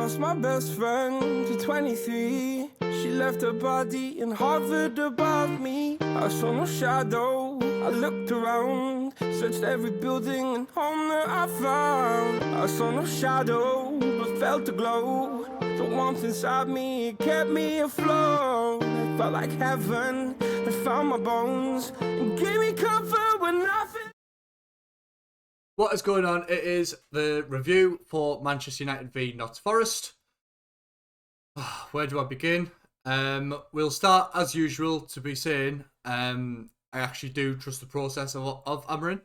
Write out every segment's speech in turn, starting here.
lost my best friend to 23. She left her body and hovered above me. I saw no shadow, I looked around, searched every building and home that I found. I saw no shadow, but felt the glow. The warmth inside me, it kept me afloat. It felt like heaven that found my bones and gave me comfort when nothing. What is going on? It is the review for Manchester United v Notts Forest. Where do I begin? We'll start as usual to be saying I actually do trust the process of Amarin,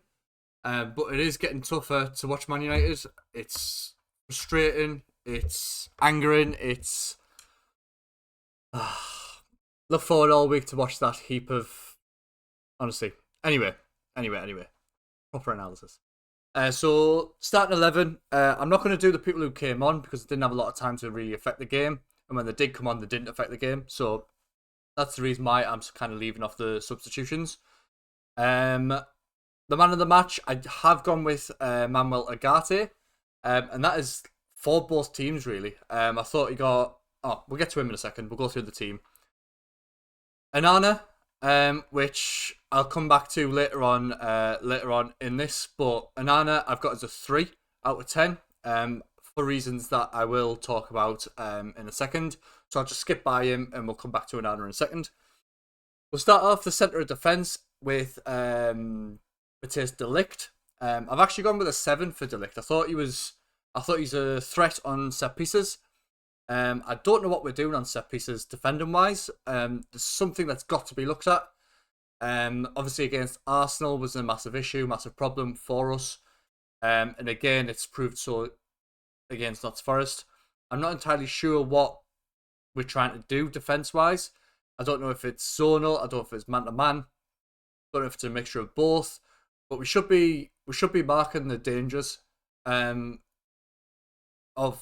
but it is getting tougher to watch Man United. It's frustrating. It's angering. It's look forward all week to watch that heap of honestly. Anyway. Proper analysis. So starting 11, I'm not going to do the people who came on because they didn't have a lot of time to really affect the game, and when they did come on, they didn't affect the game. So that's the reason why I'm kind of leaving off the substitutions. The man of the match, I have gone with Manuel Ugarte, and that is for both teams really. I thought he got. Oh, we'll get to him in a second. We'll go through the team. Anana, which I'll come back to later on in this, but Anana I've got as a 3 out of 10, for reasons that I will talk about in a second. So I'll just skip by him and we'll come back to Anana in a second. We'll start off the centre of defence with Matthijs de Ligt. I've actually gone with a 7 for de Ligt. I thought he's a threat on set pieces. I don't know what we're doing on set pieces defending wise. There's something that's got to be looked at. Obviously against Arsenal was a massive issue, massive problem for us. And again, it's proved so against Notts Forest. I'm not entirely sure what we're trying to do defence wise. I don't know if it's zonal. I don't know if it's man to man. I don't know if it's a mixture of both. But we should be marking the dangers of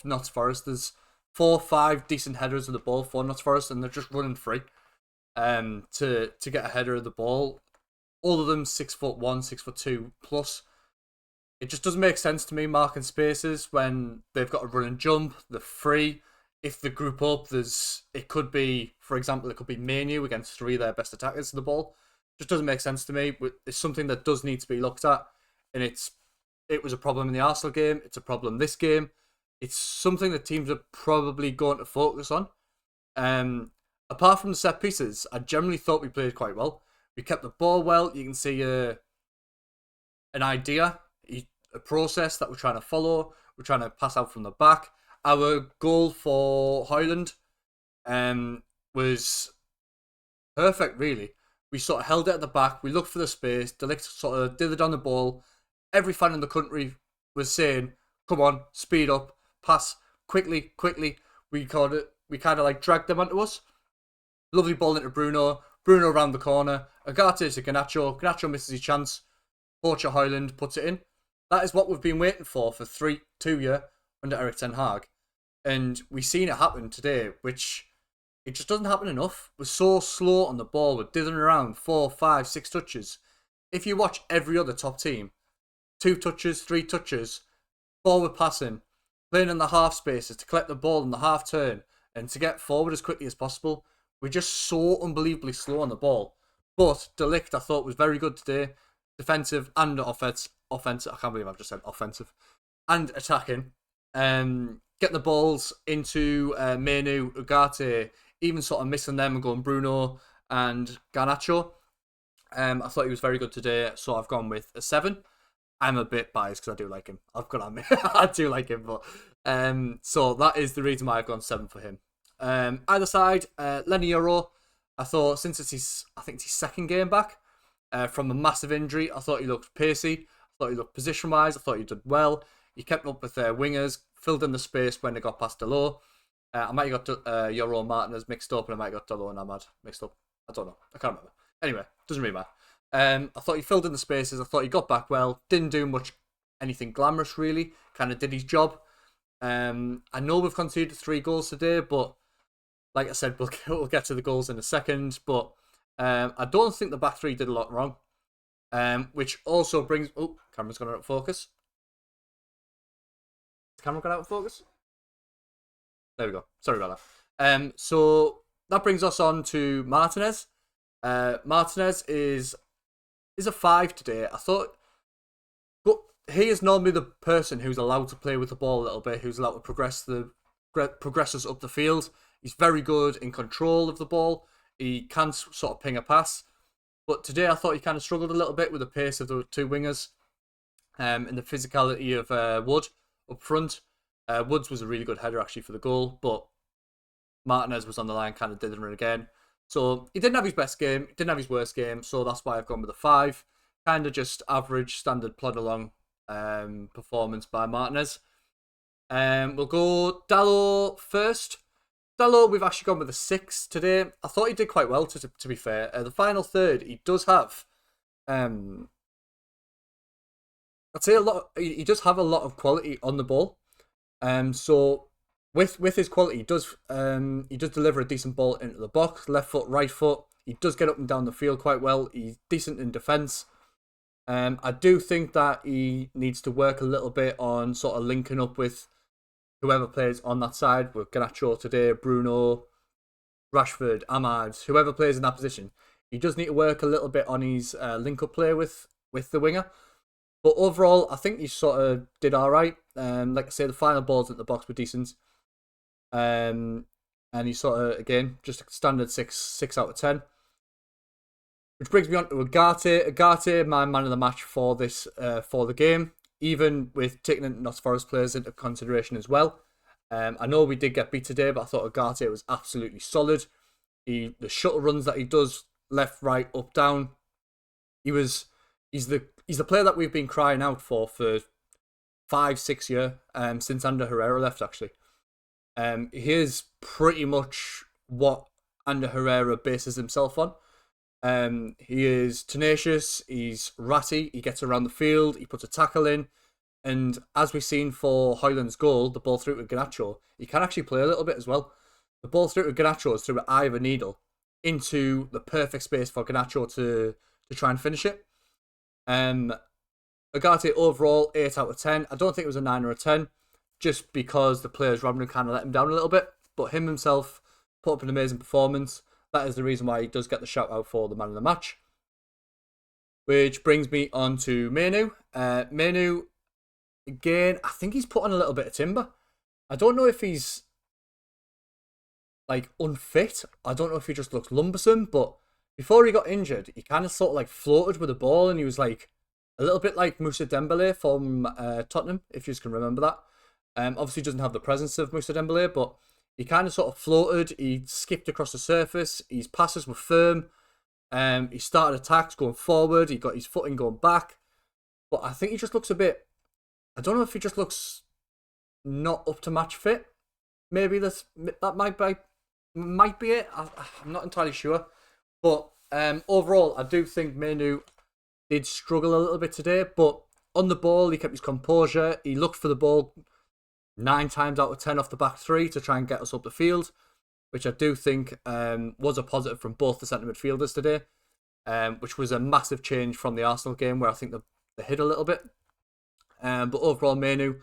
Notts Forest. There's 4 or 5 decent headers of the ball for Notts Forest, and they're just running free to get a header of the ball. All of them 6'1", 6'2" plus. It just doesn't make sense to me marking spaces when they've got to run and jump. They're free. If they group up, it could be, for example, it could be Manu against 3 of their best attackers of the ball. Just doesn't make sense to me. It's something that does need to be looked at, and it was a problem in the Arsenal game. It's a problem this game. It's something that teams are probably going to focus on. Apart from the set pieces, I generally thought we played quite well. We kept the ball well. You can see an idea, a process that we're trying to follow. We're trying to pass out from the back. Our goal for Højlund was perfect, really. We sort of held it at the back. We looked for the space. De Ligt sort of dithered on the ball. Every fan in the country was saying, come on, speed up, pass, quickly. We kind of like dragged them onto us. Lovely ball into Bruno. Bruno around the corner. Ugarte to Garnacho. Garnacho misses his chance. Porcher Højlund puts it in. That is what we've been waiting for 2 years under Erik ten Hag. And we've seen it happen today, which it just doesn't happen enough. We're so slow on the ball. We're dithering around 4, 5, 6 touches. If you watch every other top team, 2 touches, 3 touches, forward passing, playing in the half spaces to collect the ball in the half turn and to get forward as quickly as possible. We're just so unbelievably slow on the ball. But de Ligt, I thought, was very good today. Defensive and offensive. I can't believe I've just said offensive. And attacking. Get the balls into Manu, Ugarte, even sort of missing them and going Bruno and Garnacho. I thought he was very good today, so I've gone with a 7. I'm a bit biased because I do like him. I've got to admit, I do like him, but so that is the reason why I've gone 7 for him. Either side, Lenny Euro, I thought since it's his second game back from a massive injury, I thought he looked pacey. I thought he looked position-wise. I thought he did well. He kept up with their wingers, filled in the space when they got past Delo. I might have got Euro Martinez mixed up, and I might have got Delo and Ahmad mixed up. I don't know. I can't remember. Anyway, doesn't really matter. I thought he filled in the spaces. I thought he got back well. Didn't do anything glamorous really. Kind of did his job. I know we've conceded 3 goals today, but like I said, we'll get to the goals in a second. But I don't think the back 3 did a lot wrong. Which also brings... Oh, camera's gone out of focus. Has the camera gone out of focus? There we go. Sorry about that. So that brings us on to Martinez. Martinez is a 5 today. I thought, but he is normally the person who's allowed to play with the ball a little bit, who's allowed to progress us up the field. He's very good in control of the ball. He can sort of ping a pass. But today I thought he kind of struggled a little bit with the pace of the two wingers and the physicality of Wood up front. Woods was a really good header actually for the goal, but Martinez was on the line, kind of did it again. So he didn't have his best game, didn't have his worst game, so that's why I've gone with a 5. Kind of just average, standard plod along performance by Martinez. We'll go Dalot first. Dalot, we've actually gone with a 6 today. I thought he did quite well, to be fair. The final third, he does have, I'd say he does have a lot of quality on the ball. So with his quality, he does deliver a decent ball into the box, left foot, right foot. He does get up and down the field quite well. He's decent in defence. I do think that he needs to work a little bit on sort of linking up with whoever plays on that side, with Garnacho today, Bruno, Rashford, Ahmad, whoever plays in that position. He does need to work a little bit on his link-up play with the winger. But overall, I think he sort of did all right. Like I say, the final balls at the box were decent. And he sort of, again, just a standard 6 out of 10. Which brings me on to Ugarte. Ugarte, my man of the match for the game, even with taking Nottingham Forest players into consideration as well. I know we did get beat today, but I thought Ugarte was absolutely solid. The shuttle runs that he does, left, right, up, down. He's the player that we've been crying out for 5-6 years, since Ander Herrera left, actually. He is pretty much what Ander Herrera bases himself on. He is tenacious, he's ratty, he gets around the field, he puts a tackle in, and as we've seen for Hoyland's goal, the ball through to Garnacho, he can actually play a little bit as well. The ball through to Garnacho is through the eye of a needle into the perfect space for Garnacho to try and finish it. Ugarte overall 8 out of 10. I don't think it was a 9 or a 10, just because the players around him kind of let him down a little bit, but him himself put up an amazing performance. That is the reason why he does get the shout out for the man of the match. Which brings me on to Menu. Menu, again, I think he's put on a little bit of timber. I don't know if he's like unfit. I don't know if he just looks lumbersome, but before he got injured, he kind of sort of like floated with the ball, and he was like a little bit like Moussa Dembele from Tottenham, if you can remember that. Obviously doesn't have the presence of Moussa Dembele, but he kind of sort of floated, he skipped across the surface, his passes were firm, he started attacks going forward, he got his footing going back, but I think he just looks a bit, I don't know if he just looks not up to match fit. Maybe that might be it, I'm not entirely sure, but overall I do think Menu did struggle a little bit today, but on the ball he kept his composure, he looked for the ball 9 times out of 10 off the back 3 to try and get us up the field, which I do think was a positive from both the centre midfielders today, which was a massive change from the Arsenal game where I think they hit a little bit. But overall, Menu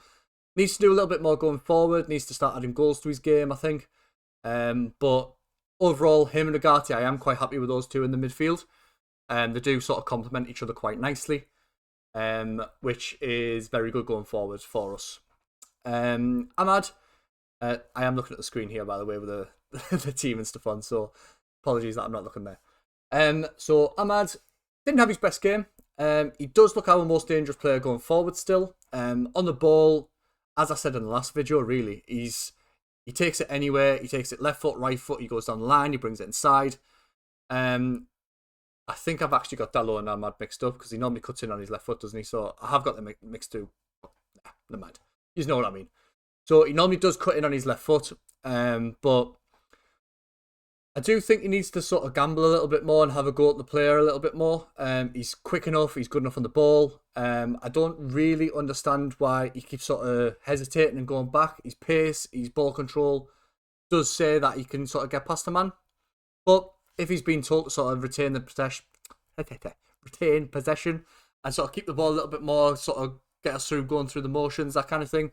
needs to do a little bit more going forward, needs to start adding goals to his game, I think. But overall, him and Ugarte, I am quite happy with those two in the midfield. They do sort of complement each other quite nicely, which is very good going forward for us. Ahmad, I am looking at the screen here, by the way, with the team and stuff on, so apologies that I'm not looking there. So Ahmad didn't have his best game. He does look our most dangerous player going forward still. On the ball, as I said in the last video, really, he takes it anywhere. He takes it left foot, right foot, he goes down the line, he brings it inside. I think I've actually got Dalot and Ahmad mixed up, because he normally cuts in on his left foot, doesn't he? So I have got them mixed too. Nah, never mind. You know what I mean. So he normally does cut in on his left foot, but I do think he needs to sort of gamble a little bit more and have a go at the player a little bit more. He's quick enough, he's good enough on the ball. I don't really understand why he keeps sort of hesitating and going back. His pace, his ball control does say that he can sort of get past the man. But if he's been told to sort of retain possession and sort of keep the ball a little bit more, sort of get us through, going through the motions, that kind of thing,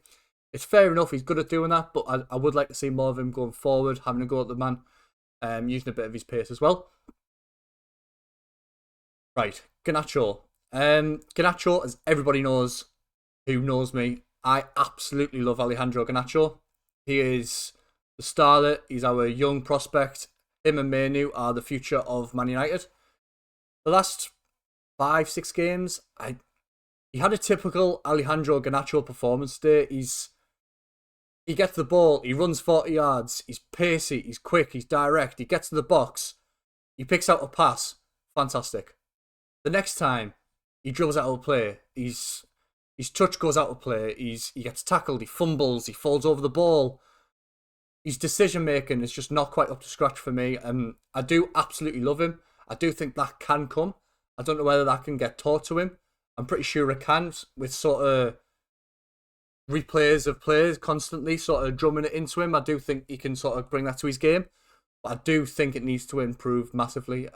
It's fair enough, he's good at doing that, but I would like to see more of him going forward, having a go at the man, using a bit of his pace as well. Right, Garnacho. Garnacho, as everybody knows who knows me, I absolutely love Alejandro Garnacho. He is the starlet, he's our young prospect. Him and Manu are the future of Man United. The last 5-6 games, he had a typical Alejandro Garnacho performance today. He gets the ball, he runs 40 yards, he's pacey, he's quick, he's direct, he gets to the box, he picks out a pass. Fantastic. The next time, he dribbles out of play, his touch goes out of play, he gets tackled, he fumbles, he falls over the ball. His decision making is just not quite up to scratch for me. I do absolutely love him. I do think that can come. I don't know whether that can get taught to him. I'm pretty sure it can, with sort of replays of players constantly sort of drumming it into him. I do think he can sort of bring that to his game. But I do think it needs to improve massively.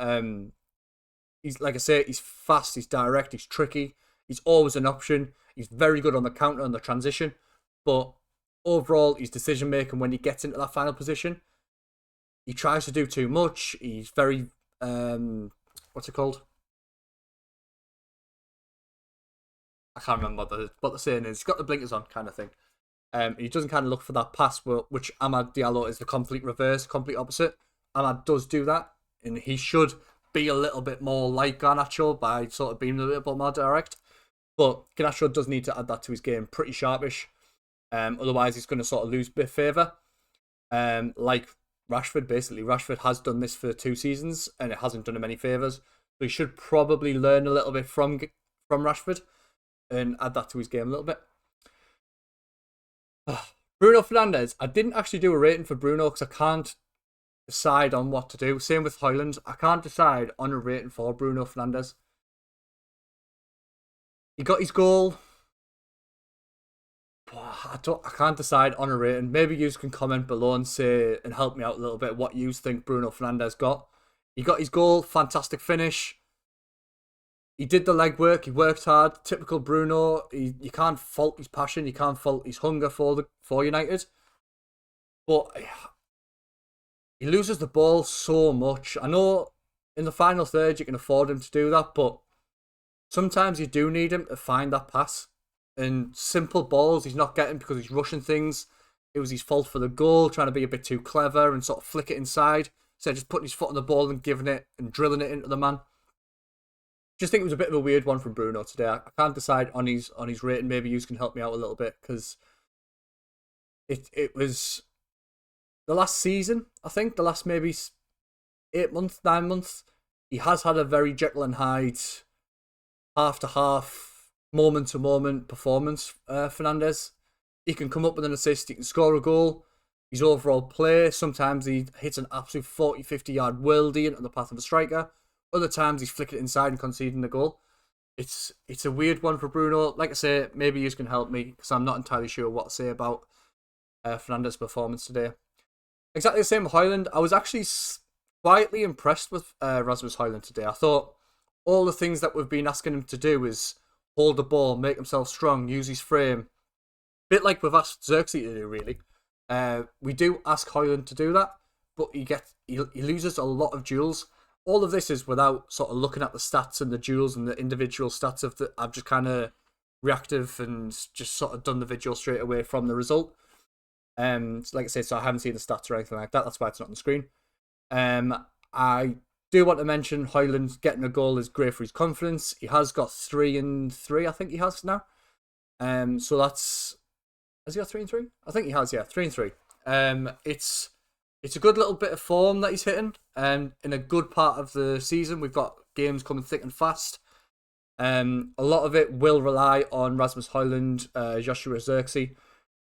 He's, like I say, he's fast, he's direct, he's tricky. He's always an option. He's very good on the counter and the transition. But overall, his decision making when he gets into that final position, he tries to do too much. He's very, what's it called? I can't remember what the saying is. He's got the blinkers on, kind of thing. He doesn't kind of look for that pass, which Amad Diallo is the complete reverse, complete opposite. Amad does do that, and he should be a little bit more like Garnacho by sort of being a little bit more direct. But Garnacho does need to add that to his game, pretty sharpish. Otherwise, he's going to sort of lose a bit of favour. Like Rashford, basically. Rashford has done this for 2 seasons, and it hasn't done him any favours. So he should probably learn a little bit from Rashford and add that to his game a little bit. Bruno Fernandes. I didn't actually do a rating for Bruno because I can't decide on what to do. Same with Højlund. I can't decide on a rating for Bruno Fernandes. He got his goal. I can't decide on a rating. Maybe you can comment below and say and help me out a little bit what you think Bruno Fernandes got. He got his goal. Fantastic finish. He did the legwork. He worked hard. Typical Bruno. You can't fault his passion. You can't fault his hunger for United. But he loses the ball so much. I know in the final third you can afford him to do that, but sometimes you do need him to find that pass. And simple balls he's not getting because he's rushing things. It was his fault for the goal, trying to be a bit too clever and sort of flick it inside. So just putting his foot on the ball and giving it and drilling it into the man. Just think it was a bit of a weird one from Bruno today. I can't decide on his rating. Maybe you can help me out a little bit because it was the last season, I think, the last maybe 8 months, 9 months. He has had a very Jekyll and Hyde, half to half, moment to moment performance. Fernandes, he can come up with an assist, he can score a goal. His overall play, sometimes he hits an absolute 40-50 yard worldie into the path of a striker. Other times he's flicking it inside and conceding the goal. It's a weird one for Bruno. Like I say, maybe you can help me because I'm not entirely sure what to say about Fernandes' performance today. Exactly the same with Højlund. I was actually quietly impressed with Rasmus Højlund today. I thought all the things that we've been asking him to do is hold the ball, make himself strong, use his frame. A bit like we've asked Xerxes to do, really. We do ask Højlund to do that, but he loses a lot of duels. All of this is without sort of looking at the stats and the duels and the individual stats of the. I've just kind of reactive and just sort of done the video straight away from the result. Like I said, so I haven't seen the stats or anything like that. That's why it's not on the screen. I do want to mention Højlund getting a goal is great for his confidence. He has got 3 and 3, I think he has now. So that's. Has he got 3 and 3? I think he has, yeah, 3 and 3. It's a good little bit of form that he's hitting. In a good part of the season, we've got games coming thick and fast. A lot of it will rely on Rasmus Højlund, Joshua Xerxes,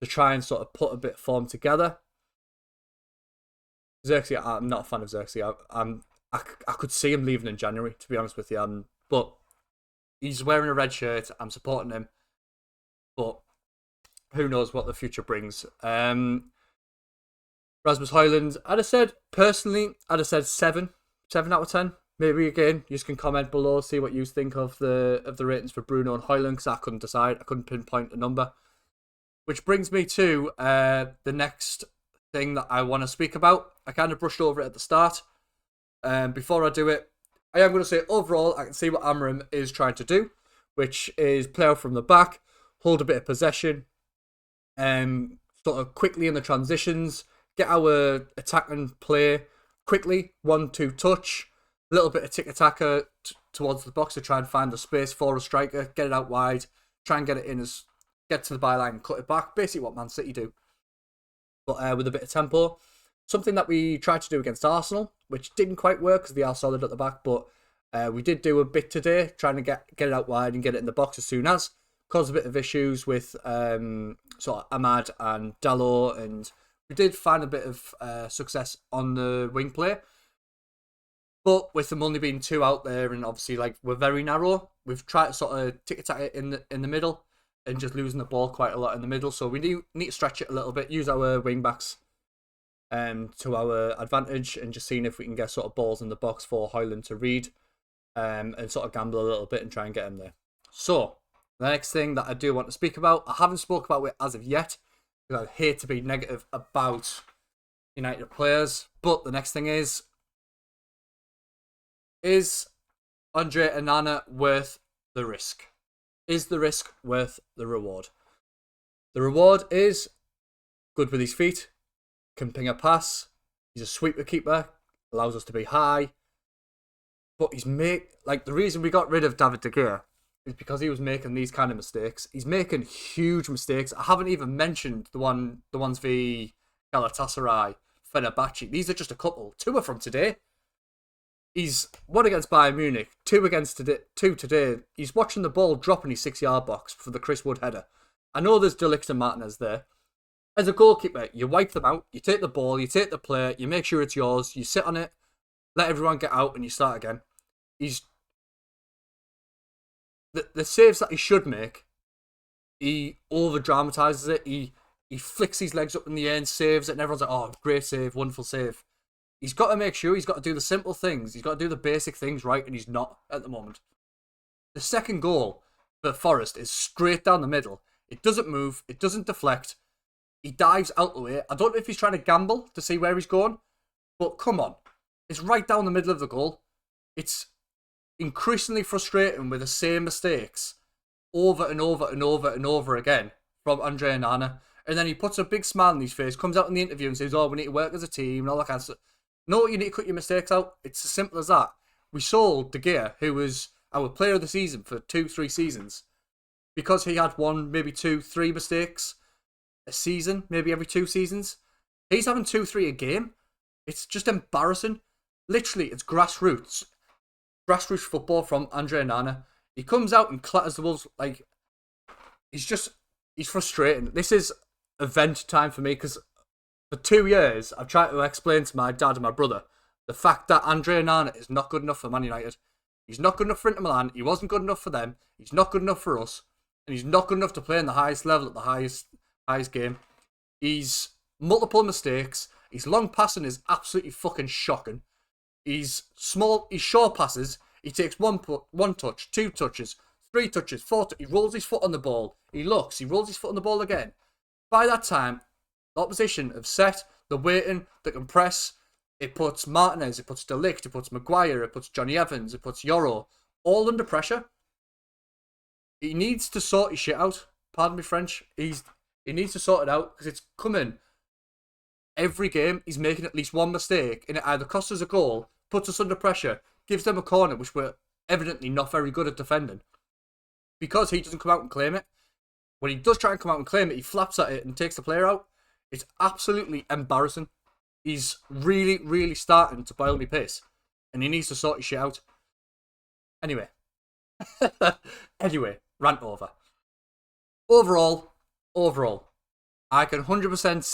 to try and sort of put a bit of form together. Xerxes, I'm not a fan of Xerxes. I could see him leaving in January, to be honest with you. But he's wearing a red shirt. I'm supporting him. But who knows what the future brings. Rasmus Højlund, I'd have said 7 out of 10. Maybe again, you can comment below, see what you think of the ratings for Bruno and Højlund, because I couldn't decide. I couldn't pinpoint a number. which brings me to the next thing that I want to speak about. I kind of brushed over it at the start. Before I do it, I am going to say overall, I can see what Amram is trying to do, which is play out from the back, hold a bit of possession, sort of quickly in the transitions, get our attacking play quickly, 1-2 touch, a little bit of tick-attacker towards the box to try and find the space for a striker, get it out wide, try and get it in, get to the byline and cut it back. Basically what Man City do, but with a bit of tempo. Something that we tried to do against Arsenal, which didn't quite work because they are solid at the back, but we did do a bit today, trying to get it out wide and get it in the box as soon as. Caused a bit of issues with sort of Ahmad and Dalot, and we did find a bit of success on the wing play. But with them only being 2 out there, and obviously like we're very narrow, we've tried to sort of tick-attack it in the middle, and just losing the ball quite a lot in the middle. So we need to stretch it a little bit, use our wing backs to our advantage, and just seeing if we can get sort of balls in the box for Højlund to read, and sort of gamble a little bit and try and get him there. So the next thing that I do want to speak about, I haven't spoke about it as of yet, because I hate to be negative about United players, but the next thing is Andre Onana worth the risk? Is the risk worth the reward? The reward is good with his feet, can ping a pass, he's a sweeper keeper, allows us to be high, but the reason we got rid of David De Gea is because he was making these kind of mistakes. He's making huge mistakes. I haven't even mentioned the ones v Galatasaray, Fenerbahce. These are just a couple. 2 are from today. He's 1 against Bayern Munich, 2 today. He's watching the ball drop in his 6-yard box for the Chris Wood header. I know there's De Ligt and Martinez there. As a goalkeeper, you wipe them out, you take the ball, you take the player, you make sure it's yours, you sit on it, let everyone get out, and you start again. The saves that he should make, he over-dramatises it. He flicks his legs up in the air and saves it, and everyone's like, oh, great save, wonderful save. He's got to make sure he's got to do the simple things. He's got to do the basic things right, and he's not at the moment. The second goal for Forrest is straight down the middle. It doesn't move. It doesn't deflect. He dives out the way. I don't know if he's trying to gamble to see where he's going, but come on. It's right down the middle of the goal. It's increasingly frustrating with the same mistakes over and over and over and over again from Andre Onana. And then he puts a big smile on his face, comes out in the interview and says, oh, we need to work as a team and all that kind of stuff. No, you need to cut your mistakes out. It's as simple as that. We sold De Gea, who was our player of the season for 2-3 seasons, because he had 1, maybe 2, 3 mistakes a season, maybe every 2 seasons. He's having 2-3 a game. It's just embarrassing. Literally, it's grassroots football from Andre Onana. He comes out and clatters the Wolves. Like, he's frustrating. This is event time for me, because for 2 years, I've tried to explain to my dad and my brother the fact that Andre Onana is not good enough for Man United. He's not good enough for Inter Milan. He wasn't good enough for them. He's not good enough for us. And he's not good enough to play in the highest level at the highest game. He's multiple mistakes. His long passing is absolutely fucking shocking. He's short passes. He takes one touch, 2 touches, 3 touches, 4 touches. He rolls his foot on the ball. He rolls his foot on the ball again. By that time, the opposition have set, they're waiting, they can press. It puts Martinez, it puts De Ligt, it puts Maguire, it puts Johnny Evans, it puts Yoro, all under pressure. He needs to sort his shit out. Pardon me, French. He needs to sort it out, because it's coming. Every game, he's making at least one mistake, and it either costs us a goal, puts us under pressure, gives them a corner, which we're evidently not very good at defending. Because he doesn't come out and claim it. When he does try and come out and claim it, he flaps at it and takes the player out. It's absolutely embarrassing. He's really, really starting to boil me piss. And he needs to sort his shit out. Anyway. Rant over. Overall, I can 100%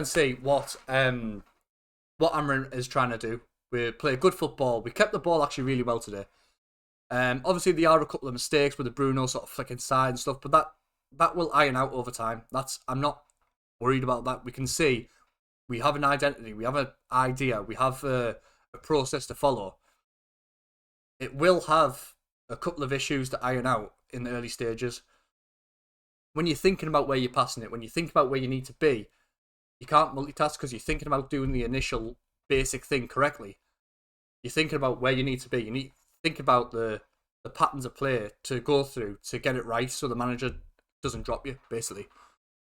see what Amran is trying to do. We play good football. We kept the ball actually really well today. Obviously, there are a couple of mistakes with the Bruno sort of flicking side and stuff, but that will iron out over time. I'm not worried about that. We can see we have an identity, we have an idea, we have a process to follow. It will have a couple of issues to iron out in the early stages, when you're thinking about where you're passing it, when you think about where you need to be, you can't multitask because you're thinking about doing the initial basic thing correctly. You're thinking about where you need to be. You need to think about the patterns of play to go through to get it right so the manager doesn't drop you, basically.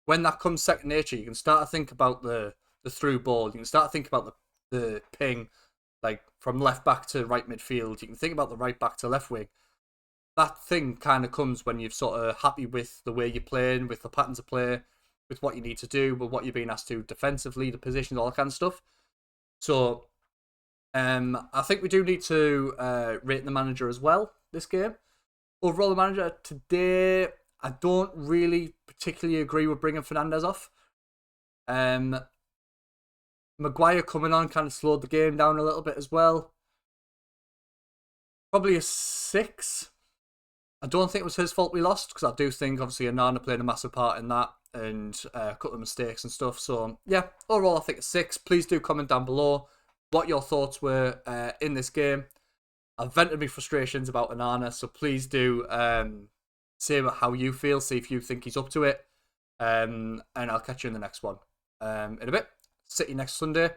When that comes second nature, you can start to think about the through ball. You can start to think about the ping, like from left back to right midfield. You can think about the right back to left wing. That thing kind of comes when you're sort of happy with the way you're playing, with the patterns of play, with what you need to do, with what you're being asked to defensively, the positions, all that kind of stuff. So, I think we do need to rate the manager as well this game. Overall, the manager today, I don't really particularly agree with bringing Fernandez off. Maguire coming on kind of slowed the game down a little bit as well. Probably a 6. I don't think it was his fault we lost, because I do think obviously Onana played a massive part in that, and a couple of mistakes and stuff. So yeah, overall I think a 6. Please do comment down below what your thoughts were in this game. I've vented my frustrations about Onana, so please do say about how you feel, see if you think he's up to it, and I'll catch you in the next one in a bit. City next Sunday.